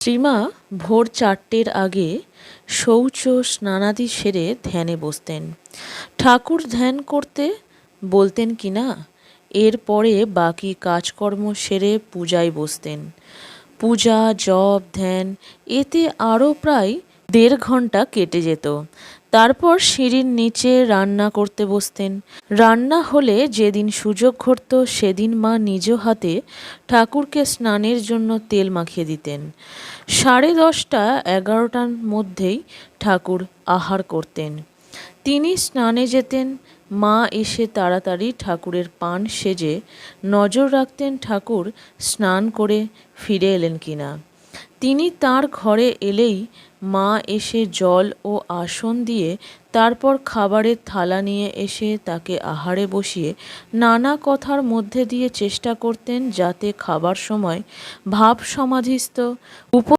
শ্রীমা ভোর 4টের আগে শৌচ স্নানাদি সেরে ধ্যানে বসতেন। ঠাকুর ধ্যান করতে বলতেন কিনা, এরপরে বাকি কাজকর্ম সেরে পূজায় বসতেন। পূজা, জপ, ধ্যান এতে আরও প্রায় 1.5 ঘন্টা কেটে যেত। তারপর সিঁড়ির নিচে রান্না করতে বসতেন। রান্না হলে যেদিন সুযোগ ঘটত সেদিন মা নিজ হাতে ঠাকুরকে স্নানের জন্য তেল মাখিয়ে দিতেন। 10:30, 11টার মধ্যেই ঠাকুর আহার করতেন। তিনি স্নানে যেতেন। মা এসে তাড়াতাড়ি ঠাকুরের পান সেজে নজর রাখতেন ঠাকুর স্নান করে ফিরে এলেন কিনা। তিনি তাঁর ঘরে এলেই মা এসে জল ও আসন দিয়ে তারপর খাবারের থালা নিয়ে এসে তাকে আহারে বসিয়ে নানা কথার মধ্যে দিয়ে চেষ্টা করতেন যাতে খাবার সময় ভাব সমাধিস্থ